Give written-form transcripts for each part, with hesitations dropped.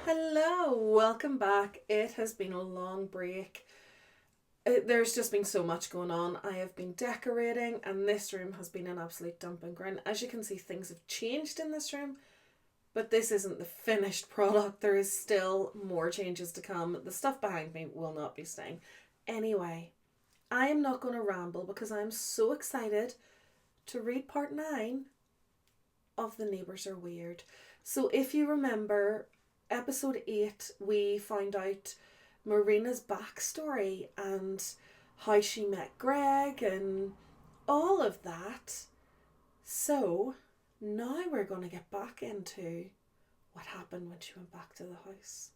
Hello, welcome back. It has been a long break. There's just been so much going on. I have been decorating, and this room has been an absolute dumping ground. As you can see, things have changed in this room, but this isn't the finished product. There is still more changes to come. The stuff behind me will not be staying. Anyway, I am not going to ramble because I'm so excited to read part 9 of The Neighbours Are Weird. So if you remember, episode 8, we found out Marina's backstory and how she met Greg and all of that. So now we're going to get back into what happened when she went back to the house.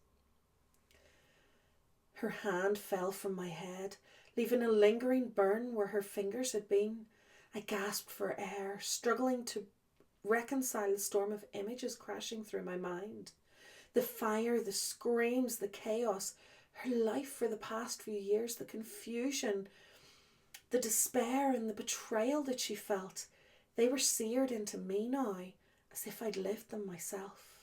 Her hand fell from my head, leaving a lingering burn where her fingers had been. I gasped for air, struggling to reconcile the storm of images crashing through my mind. The fire, the screams, the chaos, her life for the past few years, the confusion, the despair and the betrayal that she felt. They were seared into me now, as if I'd lived them myself.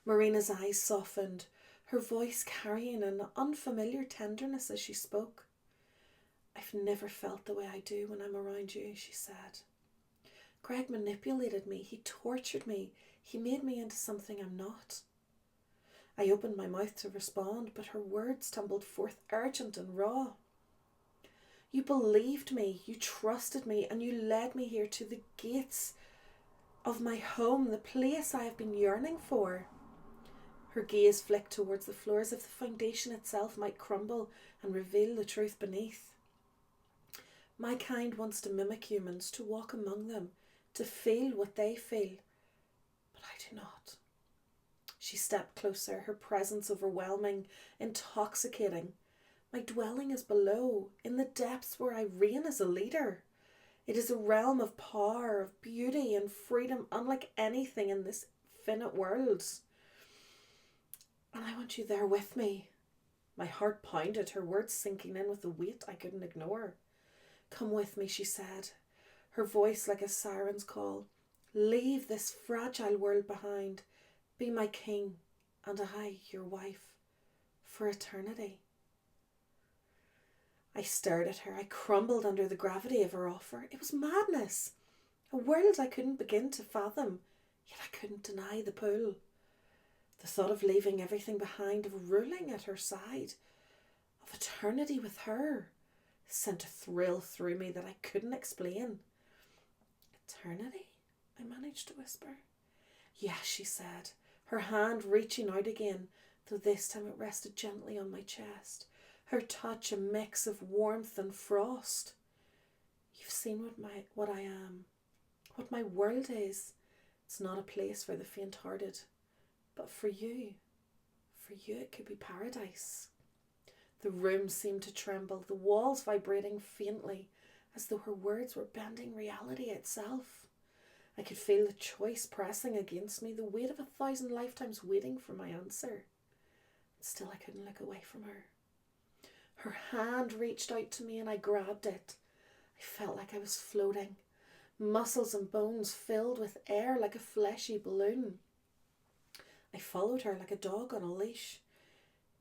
Marina's eyes softened, her voice carrying an unfamiliar tenderness as she spoke. I've never felt the way I do when I'm around you, she said. Greg manipulated me, he tortured me, he made me into something I'm not. I opened my mouth to respond, but her words tumbled forth urgent and raw. You believed me, you trusted me, and you led me here to the gates of my home, the place I have been yearning for. Her gaze flicked towards the floor as if the foundation itself might crumble and reveal the truth beneath. My kind wants to mimic humans, to walk among them, to feel what they feel, but I do not. She stepped closer, her presence overwhelming, intoxicating. My dwelling is below, in the depths where I reign as a leader. It is a realm of power, of beauty and freedom unlike anything in this finite world. And I want you there with me. My heart pounded, her words sinking in with a weight I couldn't ignore. Come with me, she said, her voice like a siren's call. Leave this fragile world behind. Be my king, and I, your wife, for eternity. I stared at her. I crumbled under the gravity of her offer. It was madness. A world I couldn't begin to fathom, yet I couldn't deny the pull. The thought of leaving everything behind, of ruling at her side, of eternity with her, sent a thrill through me that I couldn't explain. Eternity? I managed to whisper. Yes, she said, her hand reaching out again, though this time it rested gently on my chest, her touch a mix of warmth and frost. You've seen what I am, what my world is. It's not a place for the faint-hearted, but for you it could be paradise. The room seemed to tremble, the walls vibrating faintly, as though her words were bending reality itself. I could feel the choice pressing against me, the weight of 1,000 lifetimes waiting for my answer. Still, I couldn't look away from her. Her hand reached out to me and I grabbed it. I felt like I was floating, muscles and bones filled with air like a fleshy balloon. I followed her like a dog on a leash.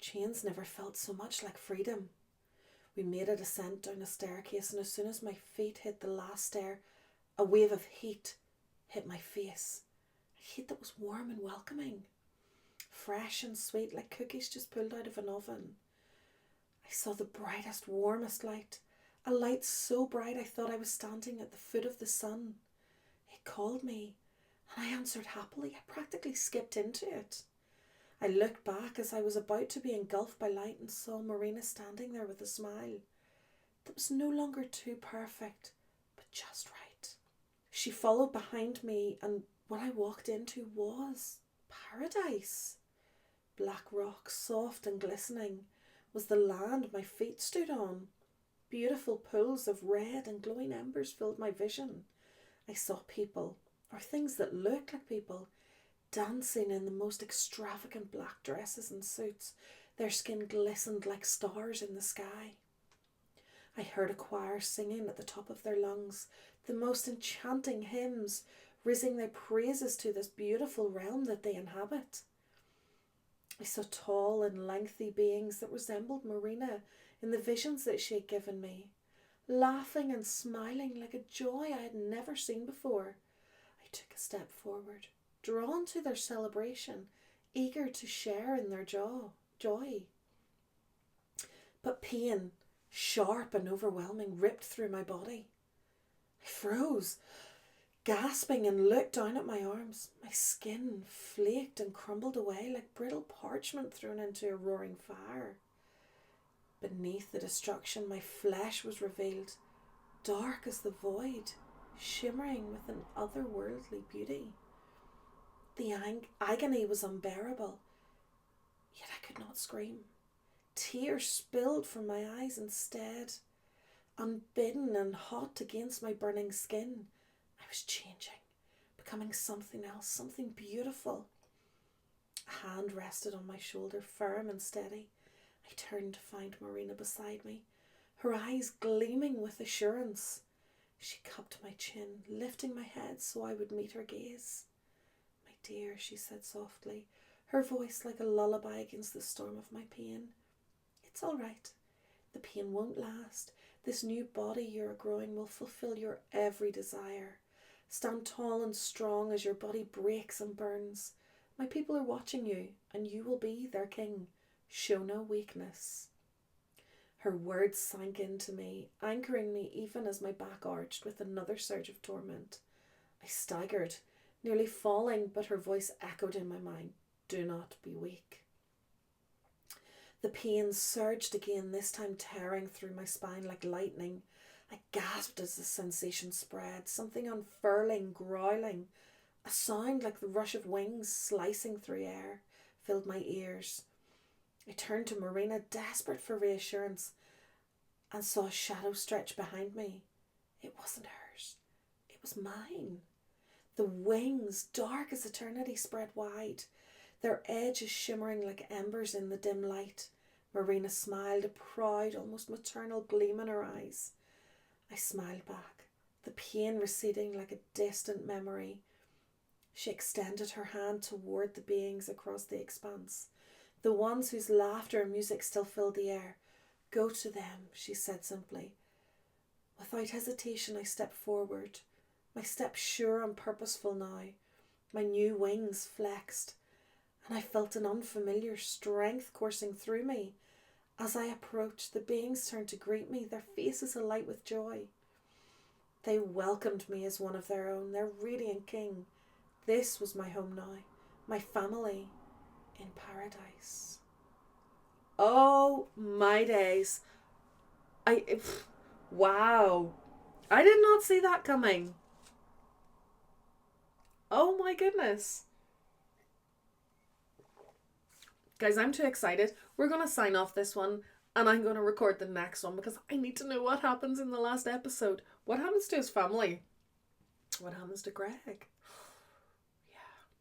Chains never felt so much like freedom. We made a descent down a staircase, and as soon as my feet hit the last stair, a wave of heat hit my face. A heat that was warm and welcoming, fresh and sweet like cookies just pulled out of an oven. I saw the brightest, warmest light, a light so bright I thought I was standing at the foot of the sun. It called me, and I answered happily. I practically skipped into it. I looked back as I was about to be engulfed by light and saw Marina standing there with a smile that was no longer too perfect, but just right. She followed behind me, and what I walked into was paradise. Black rock, soft and glistening, was the land my feet stood on. Beautiful pools of red and glowing embers filled my vision. I saw people, or things that looked like people, dancing in the most extravagant black dresses and suits. Their skin glistened like stars in the sky. I heard a choir singing at the top of their lungs, the most enchanting hymns, raising their praises to this beautiful realm that they inhabit. I saw tall and lengthy beings that resembled Marina in the visions that she had given me, laughing and smiling like a joy I had never seen before. I took a step forward, drawn to their celebration, eager to share in their joy. But pain, sharp and overwhelming, ripped through my body. I froze, gasping, and looked down at my arms. My skin flaked and crumbled away like brittle parchment thrown into a roaring fire. Beneath the destruction, my flesh was revealed, dark as the void, shimmering with an otherworldly beauty. The agony was unbearable, yet I could not scream. Tears spilled from my eyes instead. Unbidden and hot against my burning skin, I was changing, becoming something else, something beautiful. A hand rested on my shoulder, firm and steady. I turned to find Marina beside me, her eyes gleaming with assurance. She cupped my chin, lifting my head so I would meet her gaze. "My dear," she said softly, her voice like a lullaby against the storm of my pain. "It's all right. The pain won't last. This new body you're growing will fulfill your every desire. Stand tall and strong as your body breaks and burns. My people are watching you, and you will be their king. Show no weakness." Her words sank into me, anchoring me even as my back arched with another surge of torment. I staggered, nearly falling, but her voice echoed in my mind. "Do not be weak." The pain surged again, this time tearing through my spine like lightning. I gasped as the sensation spread, something unfurling, growling. A sound like the rush of wings slicing through air filled my ears. I turned to Marina, desperate for reassurance, and saw a shadow stretch behind me. It wasn't hers. It was mine. The wings, dark as eternity, spread wide, their edges shimmering like embers in the dim light. Marina smiled, a proud, almost maternal gleam in her eyes. I smiled back, the pain receding like a distant memory. She extended her hand toward the beings across the expanse, the ones whose laughter and music still filled the air. "Go to them," she said simply. Without hesitation, I stepped forward, my step sure and purposeful now. My new wings flexed, and I felt an unfamiliar strength coursing through me. As I approached, the beings turned to greet me, their faces alight with joy. They welcomed me as one of their own, their radiant king. This was my home now, my family in paradise. Oh my days. Wow. I did not see that coming. Oh my goodness. Guys, I'm too excited. We're going to sign off this one, and I'm going to record the next one because I need to know what happens in the last episode. What happens to his family? What happens to Greg?